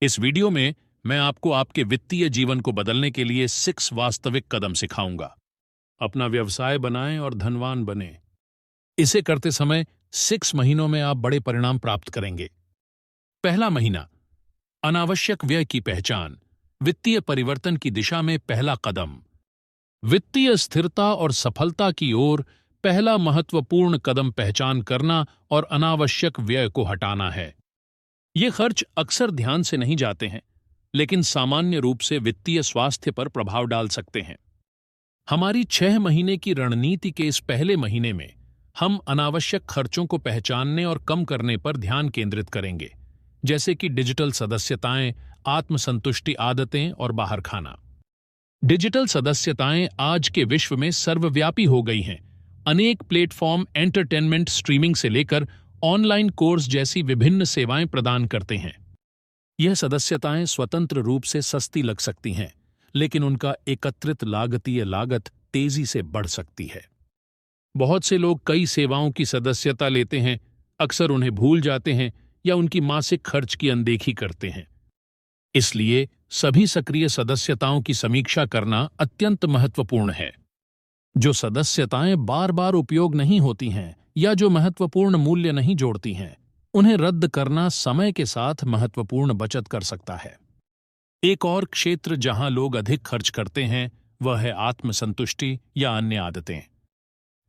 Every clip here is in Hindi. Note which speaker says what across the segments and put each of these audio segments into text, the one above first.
Speaker 1: इस वीडियो में मैं आपको आपके वित्तीय जीवन को बदलने के लिए 6 वास्तविक कदम सिखाऊंगा। अपना व्यवसाय बनाएं और धनवान बनें। इसे करते समय 6 महीनों में आप बड़े परिणाम प्राप्त करेंगे। पहला महीना, अनावश्यक व्यय की पहचान, वित्तीय परिवर्तन की दिशा में पहला कदम। वित्तीय स्थिरता और सफलता की ओर पहला महत्वपूर्ण कदम पहचान करना और अनावश्यक व्यय को हटाना है। ये खर्च अक्सर ध्यान से नहीं जाते हैं, लेकिन सामान्य रूप से वित्तीय स्वास्थ्य पर प्रभाव डाल सकते हैं। हमारी 6 महीने की रणनीति के इस पहले महीने में हम अनावश्यक खर्चों को पहचानने और कम करने पर ध्यान केंद्रित करेंगे, जैसे कि डिजिटल सदस्यताएं, आत्मसंतुष्टि आदतें और बाहर खाना। डिजिटल सदस्यताएं आज के विश्व में सर्वव्यापी हो गई हैं। अनेक प्लेटफॉर्म एंटरटेनमेंट, स्ट्रीमिंग से लेकर ऑनलाइन कोर्स जैसी विभिन्न सेवाएं प्रदान करते हैं। यह सदस्यताएं स्वतंत्र रूप से सस्ती लग सकती हैं, लेकिन उनका एकत्रित लागतीय लागत तेजी से बढ़ सकती है। बहुत से लोग कई सेवाओं की सदस्यता लेते हैं, अक्सर उन्हें भूल जाते हैं या उनकी मासिक खर्च की अनदेखी करते हैं। इसलिए सभी सक्रिय सदस्यताओं की समीक्षा करना अत्यंत महत्वपूर्ण है। जो सदस्यताएं बार बार उपयोग नहीं होती हैं या जो महत्वपूर्ण मूल्य नहीं जोड़ती हैं, उन्हें रद्द करना समय के साथ महत्वपूर्ण बचत कर सकता है। एक और क्षेत्र जहां लोग अधिक खर्च करते हैं वह है आत्मसंतुष्टि या अन्य आदतें।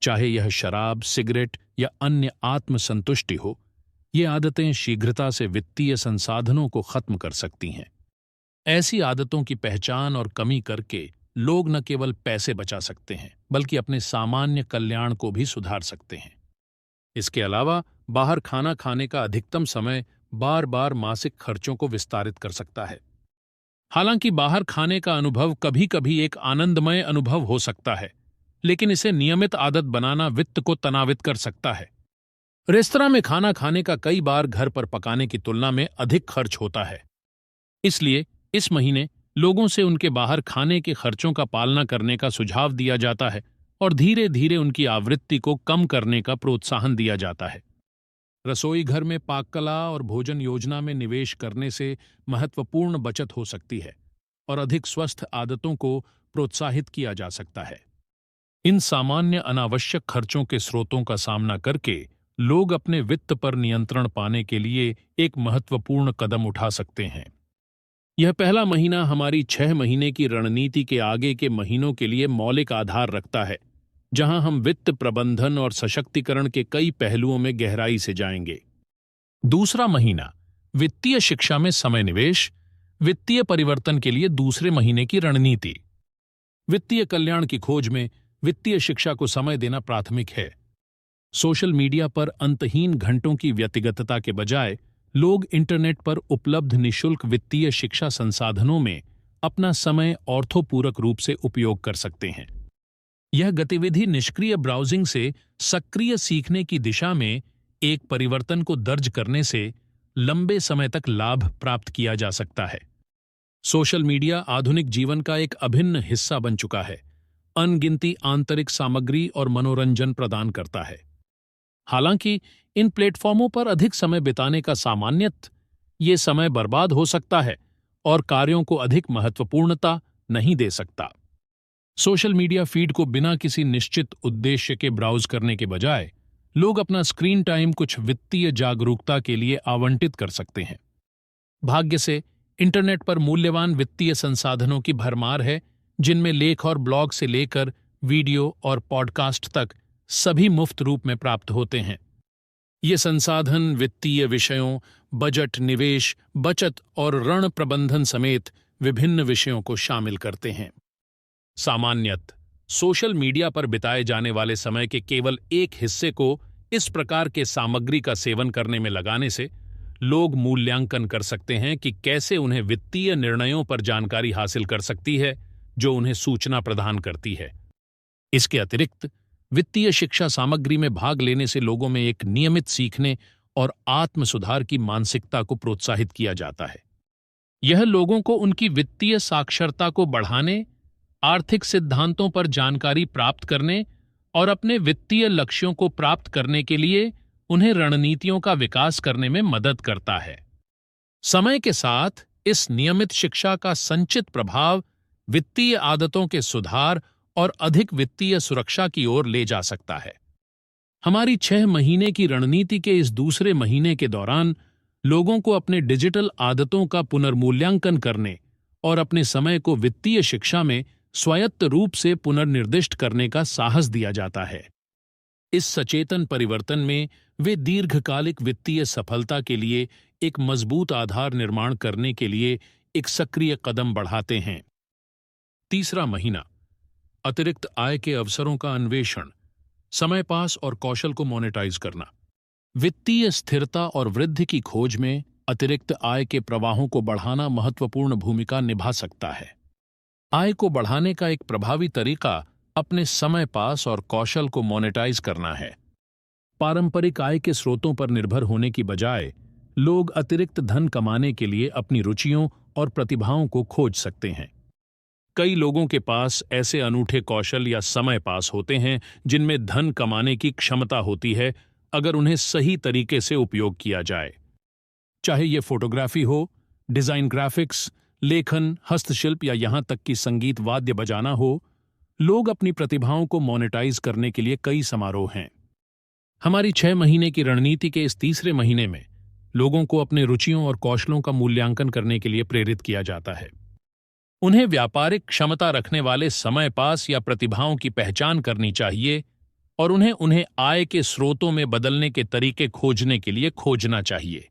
Speaker 1: चाहे यह शराब, सिगरेट या अन्य आत्मसंतुष्टि हो, ये आदतें शीघ्रता से वित्तीय संसाधनों को खत्म कर सकती हैं। ऐसी आदतों की पहचान और कमी करके लोग न केवल पैसे बचा सकते हैं, बल्कि अपने सामान्य कल्याण को भी सुधार सकते हैं। इसके अलावा बाहर खाना खाने का अधिकतम समय बार बार मासिक खर्चों को विस्तारित कर सकता है। हालांकि बाहर खाने का अनुभव कभी कभी एक आनंदमय अनुभव हो सकता है, लेकिन इसे नियमित आदत बनाना वित्त को तनावित कर सकता है। रेस्तरां में खाना खाने का कई बार घर पर पकाने की तुलना में अधिक खर्च होता है। इसलिए इस महीने लोगों से उनके बाहर खाने के खर्चों का पालना करने का सुझाव दिया जाता है और धीरे धीरे उनकी आवृत्ति को कम करने का प्रोत्साहन दिया जाता है। रसोई घर में पाककला और भोजन योजना में निवेश करने से महत्वपूर्ण बचत हो सकती है और अधिक स्वस्थ आदतों को प्रोत्साहित किया जा सकता है। इन सामान्य अनावश्यक खर्चों के स्रोतों का सामना करके लोग अपने वित्त पर नियंत्रण पाने के लिए एक महत्वपूर्ण कदम उठा सकते हैं। यह पहला महीना हमारी 6 महीने की रणनीति के आगे के महीनों के लिए मौलिक आधार रखता है, जहां हम वित्त प्रबंधन और सशक्तिकरण के कई पहलुओं में गहराई से जाएंगे। दूसरा महीना, वित्तीय शिक्षा में समय निवेश, वित्तीय परिवर्तन के लिए दूसरे महीने की रणनीति। वित्तीय कल्याण की खोज में वित्तीय शिक्षा को समय देना प्राथमिक है। सोशल मीडिया पर अंतहीन घंटों की व्यक्तिगतता के बजाय लोग इंटरनेट पर उपलब्ध निशुल्क वित्तीय शिक्षा संसाधनों में अपना समय अर्थपूर्वक रूप से उपयोग कर सकते हैं। यह गतिविधि निष्क्रिय ब्राउजिंग से सक्रिय सीखने की दिशा में एक परिवर्तन को दर्ज करने से लंबे समय तक लाभ प्राप्त किया जा सकता है। सोशल मीडिया आधुनिक जीवन का एक अभिन्न हिस्सा बन चुका है, अनगिनती आंतरिक सामग्री और मनोरंजन प्रदान करता है। हालांकि इन प्लेटफॉर्मों पर अधिक समय बिताने का सामान्यतः ये समय बर्बाद हो सकता है और कार्यों को अधिक महत्वपूर्णता नहीं दे सकता। सोशल मीडिया फीड को बिना किसी निश्चित उद्देश्य के ब्राउज करने के बजाय लोग अपना स्क्रीन टाइम कुछ वित्तीय जागरूकता के लिए आवंटित कर सकते हैं। भाग्य से इंटरनेट पर मूल्यवान वित्तीय संसाधनों की भरमार है, जिनमें लेख और ब्लॉग से लेकर वीडियो और पॉडकास्ट तक सभी मुफ्त रूप में प्राप्त होते हैं। ये संसाधन वित्तीय विषयों, बजट, निवेश, बचत और ऋण प्रबंधन समेत विभिन्न विषयों को शामिल करते हैं। सामान्यतः सोशल मीडिया पर बिताए जाने वाले समय के केवल एक हिस्से को इस प्रकार के सामग्री का सेवन करने में लगाने से लोग मूल्यांकन कर सकते हैं कि कैसे उन्हें वित्तीय निर्णयों पर जानकारी हासिल कर सकती है, जो उन्हें सूचना प्रदान करती है। इसके अतिरिक्त वित्तीय शिक्षा सामग्री में भाग लेने से लोगों में एक नियमित सीखने और आत्म सुधार की मानसिकता को प्रोत्साहित किया जाता है। यह लोगों को उनकी वित्तीय साक्षरता को बढ़ाने, आर्थिक सिद्धांतों पर जानकारी प्राप्त करने और अपने वित्तीय लक्ष्यों को प्राप्त करने के लिए उन्हें रणनीतियों का विकास करने में मदद करता है। समय के साथ इस नियमित शिक्षा का संचित प्रभाव वित्तीय आदतों के सुधार और अधिक वित्तीय सुरक्षा की ओर ले जा सकता है। हमारी 6 महीने की रणनीति के इस दूसरे महीने के दौरान लोगों को अपने डिजिटल आदतों का पुनर्मूल्यांकन करने और अपने समय को वित्तीय शिक्षा में स्वायत्त रूप से पुनर्निर्दिष्ट करने का साहस दिया जाता है। इस सचेतन परिवर्तन में वे दीर्घकालिक वित्तीय सफलता के लिए एक मजबूत आधार निर्माण करने के लिए एक सक्रिय कदम बढ़ाते हैं। तीसरा महीना, अतिरिक्त आय के अवसरों का अन्वेषण, समय पास और कौशल को मोनेटाइज करना। वित्तीय स्थिरता और वृद्धि की खोज में अतिरिक्त आय के प्रवाहों को बढ़ाना महत्वपूर्ण भूमिका निभा सकता है। आय को बढ़ाने का एक प्रभावी तरीका अपने समय पास और कौशल को मोनेटाइज करना है। पारंपरिक आय के स्रोतों पर निर्भर होने की बजाय लोग अतिरिक्त धन कमाने के लिए अपनी रुचियों और प्रतिभाओं को खोज सकते हैं। कई लोगों के पास ऐसे अनूठे कौशल या समय पास होते हैं जिनमें धन कमाने की क्षमता होती है अगर उन्हें सही तरीके से उपयोग किया जाए। चाहे ये फोटोग्राफी हो, डिजाइन ग्राफिक्स, लेखन, हस्तशिल्प या यहां तक कि संगीत वाद्य बजाना हो, लोग अपनी प्रतिभाओं को मोनेटाइज करने के लिए कई समारोह हैं। हमारी 6 महीने की रणनीति के इस तीसरे महीने में लोगों को अपने रुचियों और कौशलों का मूल्यांकन करने के लिए प्रेरित किया जाता है। उन्हें व्यापारिक क्षमता रखने वाले समय पास या प्रतिभाओं की पहचान करनी चाहिए और उन्हें आय के स्रोतों में बदलने के तरीके खोजने के लिए खोजना चाहिए।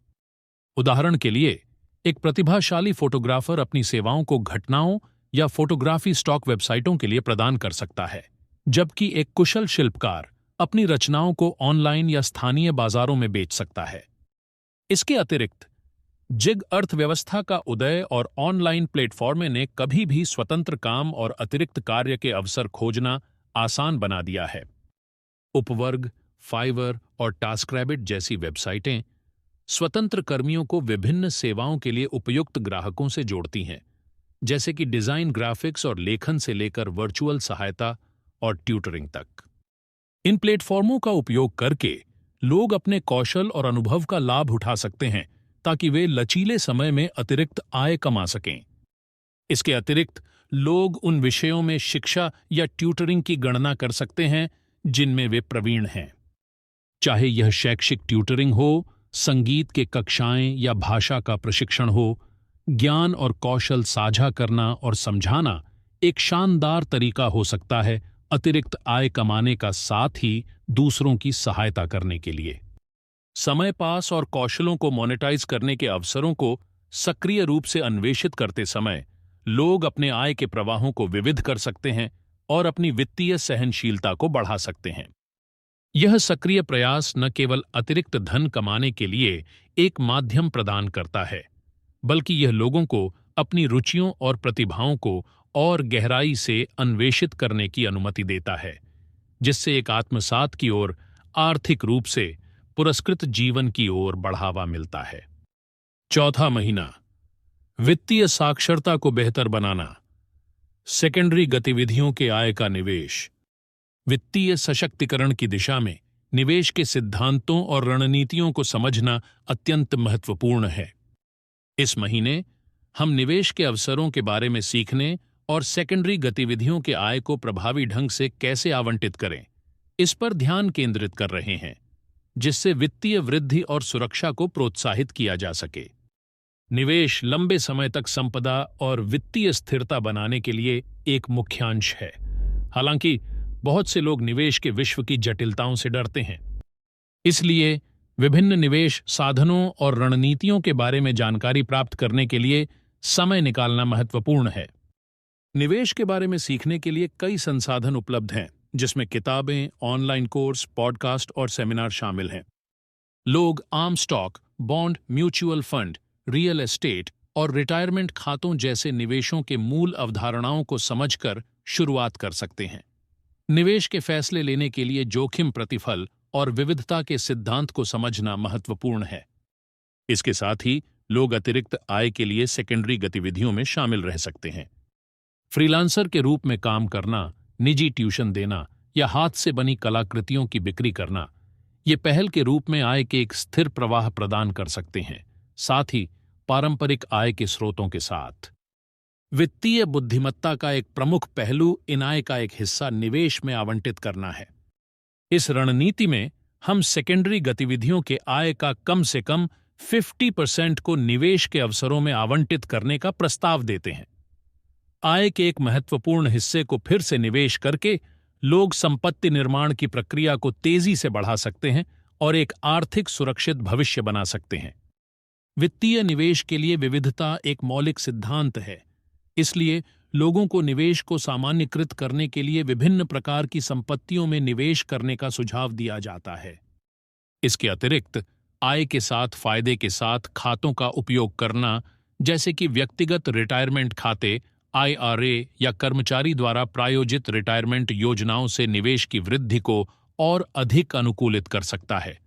Speaker 1: उदाहरण के लिए, एक प्रतिभाशाली फोटोग्राफर अपनी सेवाओं को घटनाओं या फोटोग्राफी स्टॉक वेबसाइटों के लिए प्रदान कर सकता है, जबकि एक कुशल शिल्पकार अपनी रचनाओं को ऑनलाइन या स्थानीय बाजारों में बेच सकता है। इसके अतिरिक्त जिग अर्थव्यवस्था का उदय और ऑनलाइन प्लेटफॉर्म ने कभी भी स्वतंत्र काम और अतिरिक्त कार्य के अवसर खोजना आसान बना दिया है। उपवर्ग, फाइवर और टास्करैबिट जैसी वेबसाइटें स्वतंत्र कर्मियों को विभिन्न सेवाओं के लिए उपयुक्त ग्राहकों से जोड़ती हैं, जैसे कि डिजाइन ग्राफिक्स और लेखन से लेकर वर्चुअल सहायता और ट्यूटरिंग तक। इन प्लेटफॉर्मों का उपयोग करके लोग अपने कौशल और अनुभव का लाभ उठा सकते हैं ताकि वे लचीले समय में अतिरिक्त आय कमा सकें। इसके अतिरिक्त लोग उन विषयों में शिक्षा या ट्यूटरिंग की गणना कर सकते हैं जिनमें वे प्रवीण हैं, चाहे यह शैक्षिक ट्यूटरिंग हो, संगीत के कक्षाएं या भाषा का प्रशिक्षण हो। ज्ञान और कौशल साझा करना और समझाना एक शानदार तरीका हो सकता है अतिरिक्त आय कमाने का, साथ ही दूसरों की सहायता करने के लिए। समय पास और कौशलों को मोनेटाइज करने के अवसरों को सक्रिय रूप से अन्वेषित करते समय लोग अपने आय के प्रवाहों को विविध कर सकते हैं और अपनी वित्तीय सहनशीलता को बढ़ा सकते हैं। यह सक्रिय प्रयास न केवल अतिरिक्त धन कमाने के लिए एक माध्यम प्रदान करता है, बल्कि यह लोगों को अपनी रुचियों और प्रतिभाओं को और गहराई से अन्वेषित करने की अनुमति देता है, जिससे एक आत्मसात की ओर आर्थिक रूप से पुरस्कृत जीवन की ओर बढ़ावा मिलता है। चौथा महीना, वित्तीय साक्षरता को बेहतर बनाना, सेकेंडरी गतिविधियों के आय का निवेश। वित्तीय सशक्तिकरण की दिशा में निवेश के सिद्धांतों और रणनीतियों को समझना अत्यंत महत्वपूर्ण है। इस महीने हम निवेश के अवसरों के बारे में सीखने और सेकेंडरी गतिविधियों के आय को प्रभावी ढंग से कैसे आवंटित करें, इस पर ध्यान केंद्रित कर रहे हैं, जिससे वित्तीय वृद्धि और सुरक्षा को प्रोत्साहित किया जा सके। निवेश लंबे समय तक संपदा और वित्तीय स्थिरता बनाने के लिए एक मुख्यांश है। हालांकि बहुत से लोग निवेश के विश्व की जटिलताओं से डरते हैं, इसलिए विभिन्न निवेश साधनों और रणनीतियों के बारे में जानकारी प्राप्त करने के लिए समय निकालना महत्वपूर्ण है। निवेश के बारे में सीखने के लिए कई संसाधन उपलब्ध हैं, जिसमें किताबें, ऑनलाइन कोर्स, पॉडकास्ट और सेमिनार शामिल हैं। लोग आम stock, bond, mutual fund, real estate और रिटायरमेंट खातों जैसे निवेशों के मूल अवधारणाओं को समझकर शुरुआत कर सकते हैं। निवेश के फैसले लेने के लिए जोखिम प्रतिफल और विविधता के सिद्धांत को समझना महत्वपूर्ण है। इसके साथ ही लोग अतिरिक्त आय के लिए सेकेंडरी गतिविधियों में शामिल रह सकते हैं। फ्रीलांसर के रूप में काम करना, निजी ट्यूशन देना या हाथ से बनी कलाकृतियों की बिक्री करना, ये पहल के रूप में आय के एक स्थिर प्रवाह प्रदान कर सकते हैं। साथ ही पारंपरिक आय के स्रोतों के साथ। वित्तीय बुद्धिमत्ता का एक प्रमुख पहलू इन आय का एक हिस्सा निवेश में आवंटित करना है। इस रणनीति में हम सेकेंडरी गतिविधियों के आय का कम से कम 50% को निवेश के अवसरों में आवंटित करने का प्रस्ताव देते हैं। आय के एक महत्वपूर्ण हिस्से को फिर से निवेश करके लोग संपत्ति निर्माण की प्रक्रिया को तेजी से बढ़ा सकते हैं और एक आर्थिक सुरक्षित भविष्य बना सकते हैं। वित्तीय निवेश के लिए विविधता एक मौलिक सिद्धांत है, इसलिए लोगों को निवेश को सामान्यीकृत करने के लिए विभिन्न प्रकार की संपत्तियों में निवेश करने का सुझाव दिया जाता है। इसके अतिरिक्त आय के साथ फायदे के साथ खातों का उपयोग करना, जैसे कि व्यक्तिगत रिटायरमेंट खाते, IRA या कर्मचारी द्वारा प्रायोजित रिटायरमेंट योजनाओं से निवेश की वृद्धि को और अधिक अनुकूलित कर सकता है।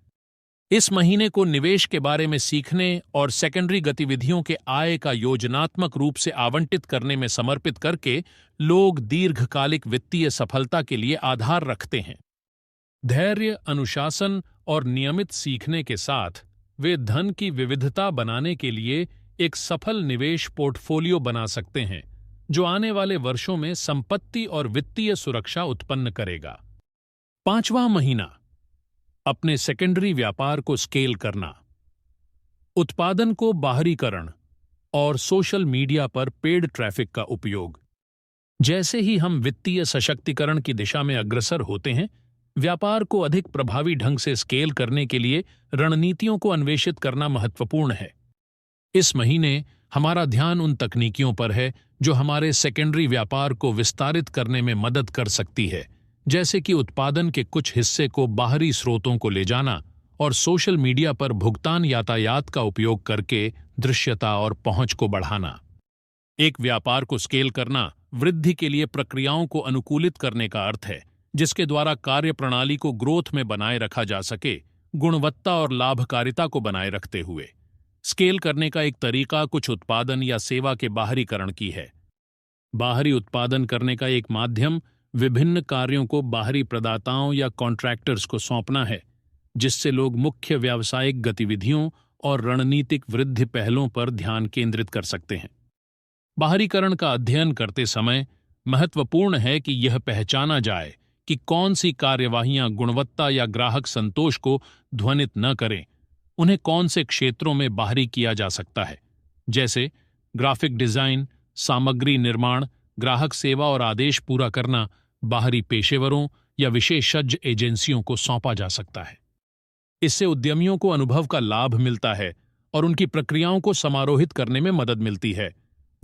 Speaker 1: इस महीने को निवेश के बारे में सीखने और सेकेंडरी गतिविधियों के आय का योजनात्मक रूप से आवंटित करने में समर्पित करके लोग दीर्घकालिक वित्तीय सफलता के लिए आधार रखते हैं। धैर्य, अनुशासन और नियमित सीखने के साथ वे धन की विविधता बनाने के लिए एक सफल निवेश पोर्टफोलियो बना सकते हैं, जो आने वाले वर्षों में संपत्ति और वित्तीय सुरक्षा उत्पन्न करेगा। 5वां महीना, अपने सेकेंडरी व्यापार को स्केल करना। उत्पादन को बाहरीकरण और सोशल मीडिया पर पेड ट्रैफिक का उपयोग। जैसे ही हम वित्तीय सशक्तिकरण की दिशा में अग्रसर होते हैं, व्यापार को अधिक प्रभावी ढंग से स्केल करने के लिए रणनीतियों को अन्वेषित करना महत्वपूर्ण है। इस महीने हमारा ध्यान उन तकनीकियों पर है जो हमारे सेकेंडरी व्यापार को विस्तारित करने में मदद कर सकती है, जैसे कि उत्पादन के कुछ हिस्से को बाहरी स्रोतों को ले जाना और सोशल मीडिया पर भुगतान यातायात का उपयोग करके दृश्यता और पहुंच को बढ़ाना। एक व्यापार को स्केल करना वृद्धि के लिए प्रक्रियाओं को अनुकूलित करने का अर्थ है, जिसके द्वारा कार्यप्रणाली को ग्रोथ में बनाए रखा जा सके, गुणवत्ता और लाभकारिता को बनाए रखते हुए। स्केल करने का एक तरीका कुछ उत्पादन या सेवा के बाहरीकरण की है। बाहरी उत्पादन करने का एक माध्यम विभिन्न कार्यों को बाहरी प्रदाताओं या कॉन्ट्रैक्टर्स को सौंपना है, जिससे लोग मुख्य व्यावसायिक गतिविधियों और रणनीतिक वृद्धि पहलों पर ध्यान केंद्रित कर सकते हैं। बाहरीकरण का अध्ययन करते समय महत्वपूर्ण है कि यह पहचाना जाए कि कौन सी कार्यवाहियां गुणवत्ता या ग्राहक संतोष को ध्वनित न करें। उन्हें कौन से क्षेत्रों में बाहरी किया जा सकता है, जैसे ग्राफिक डिजाइन, सामग्री निर्माण, ग्राहक सेवा और आदेश पूरा करना बाहरी पेशेवरों या विशेषज्ञ एजेंसियों को सौंपा जा सकता है। इससे उद्यमियों को अनुभव का लाभ मिलता है और उनकी प्रक्रियाओं को समारोहित करने में मदद मिलती है,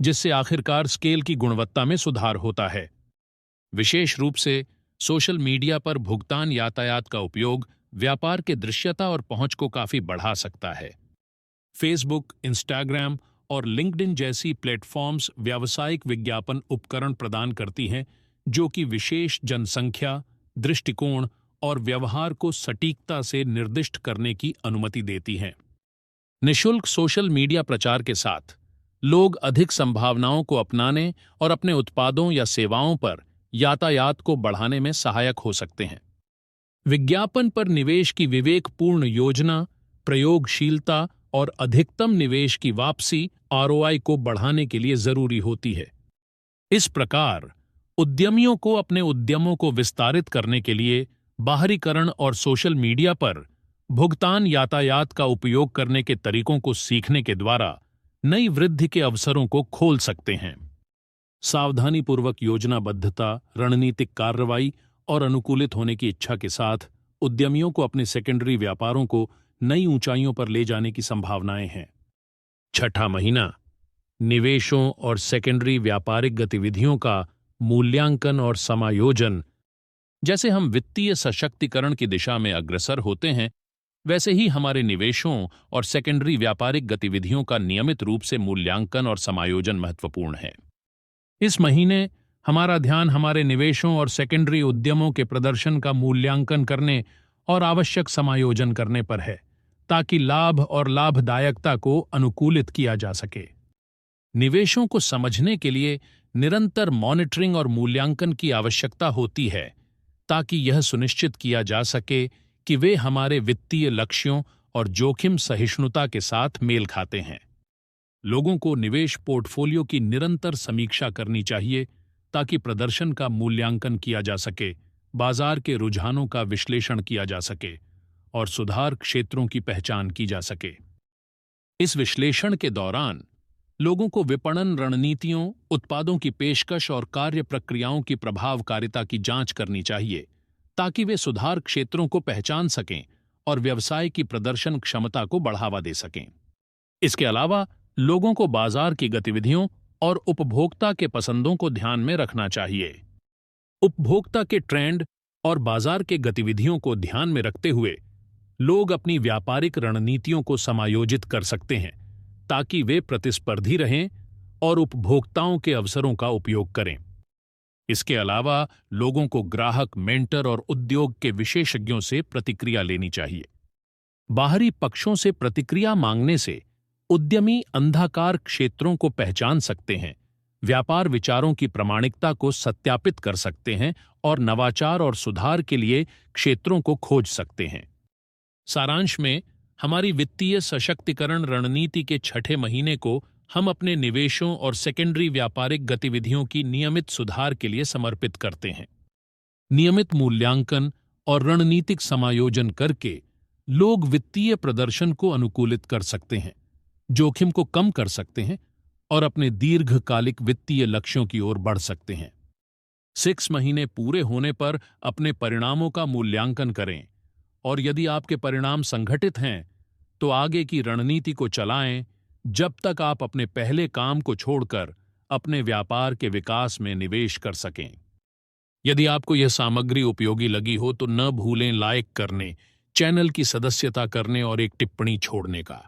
Speaker 1: जिससे आखिरकार स्केल की गुणवत्ता में सुधार होता है। विशेष रूप से सोशल मीडिया पर भुगतान यातायात का उपयोग व्यापार के दृश्यता और पहुंच को काफी बढ़ा सकता है। फेसबुक, इंस्टाग्राम और लिंक्डइन जैसी प्लेटफॉर्म्स व्यावसायिक विज्ञापन उपकरण प्रदान करती हैं, जो कि विशेष जनसंख्या, दृष्टिकोण और व्यवहार को सटीकता से निर्दिष्ट करने की अनुमति देती हैं। निःशुल्क सोशल मीडिया प्रचार के साथ लोग अधिक संभावनाओं को अपनाने और अपने उत्पादों या सेवाओं पर यातायात को बढ़ाने में सहायक हो सकते हैं। विज्ञापन पर निवेश की विवेकपूर्ण योजना, प्रयोगशीलता और अधिकतम निवेश की वापसी ROI को बढ़ाने के लिए जरूरी होती है। इस प्रकार उद्यमियों को अपने उद्यमों को विस्तारित करने के लिए बाहरीकरण और सोशल मीडिया पर भुगतान यातायात का उपयोग करने के तरीकों को सीखने के द्वारा नई वृद्धि के अवसरों को खोल सकते हैं। सावधानीपूर्वक योजनाबद्धता, रणनीतिक कार्रवाई और अनुकूलित होने की इच्छा के साथ उद्यमियों को अपने सेकेंडरी व्यापारों को नई ऊंचाइयों पर ले जाने की संभावनाएं हैं। 6वां महीना, निवेशों और सेकेंडरी व्यापारिक गतिविधियों का मूल्यांकन और समायोजन। जैसे हम वित्तीय सशक्तिकरण की दिशा में अग्रसर होते हैं, वैसे ही हमारे निवेशों और सेकेंडरी व्यापारिक गतिविधियों का नियमित रूप से मूल्यांकन और समायोजन महत्वपूर्ण है। इस महीने हमारा ध्यान हमारे निवेशों और सेकेंडरी उद्यमों के प्रदर्शन का मूल्यांकन करने और आवश्यक समायोजन करने पर है, ताकि लाभ और लाभदायकता को अनुकूलित किया जा सके। निवेशों को समझने के लिए निरंतर मॉनिटरिंग और मूल्यांकन की आवश्यकता होती है, ताकि यह सुनिश्चित किया जा सके कि वे हमारे वित्तीय लक्ष्यों और जोखिम सहिष्णुता के साथ मेल खाते हैं। लोगों को निवेश पोर्टफोलियो की निरंतर समीक्षा करनी चाहिए ताकि प्रदर्शन का मूल्यांकन किया जा सके, बाजार के रुझानों का विश्लेषण किया जा सके और सुधार क्षेत्रों की पहचान की जा सके। इस विश्लेषण के दौरान लोगों को विपणन रणनीतियों, उत्पादों की पेशकश और कार्य प्रक्रियाओं की प्रभावकारिता की जांच करनी चाहिए ताकि वे सुधार क्षेत्रों को पहचान सकें और व्यवसाय की प्रदर्शन क्षमता को बढ़ावा दे सकें। इसके अलावा लोगों को बाजार की गतिविधियों और उपभोक्ता के पसंदों को ध्यान में रखना चाहिए। उपभोक्ता के ट्रेंड और बाजार के गतिविधियों को ध्यान में रखते हुए लोग अपनी व्यापारिक रणनीतियों को समायोजित कर सकते हैं ताकि वे प्रतिस्पर्धी रहें और उपभोक्ताओं के अवसरों का उपयोग करें। इसके अलावा लोगों को ग्राहक, मेंटर और उद्योग के विशेषज्ञों से प्रतिक्रिया लेनी चाहिए। बाहरी पक्षों से प्रतिक्रिया मांगने से उद्यमी अंधाकार क्षेत्रों को पहचान सकते हैं, व्यापार विचारों की प्रामाणिकता को सत्यापित कर सकते हैं और नवाचार और सुधार के लिए क्षेत्रों को खोज सकते हैं। सारांश में, हमारी वित्तीय सशक्तिकरण रणनीति के छठे महीने को हम अपने निवेशों और सेकेंडरी व्यापारिक गतिविधियों की नियमित सुधार के लिए समर्पित करते हैं। नियमित मूल्यांकन और रणनीतिक समायोजन करके लोग वित्तीय प्रदर्शन को अनुकूलित कर सकते हैं, जोखिम को कम कर सकते हैं और अपने दीर्घकालिक वित्तीय लक्ष्यों की ओर बढ़ सकते हैं। 6 महीने पूरे होने पर अपने परिणामों का मूल्यांकन करें और यदि आपके परिणाम संघटित हैं तो आगे की रणनीति को चलाएं जब तक आप अपने पहले काम को छोड़कर अपने व्यापार के विकास में निवेश कर सकें। यदि आपको यह सामग्री उपयोगी लगी हो तो न भूलें लाइक करने, चैनल की सदस्यता करने और एक टिप्पणी छोड़ने का।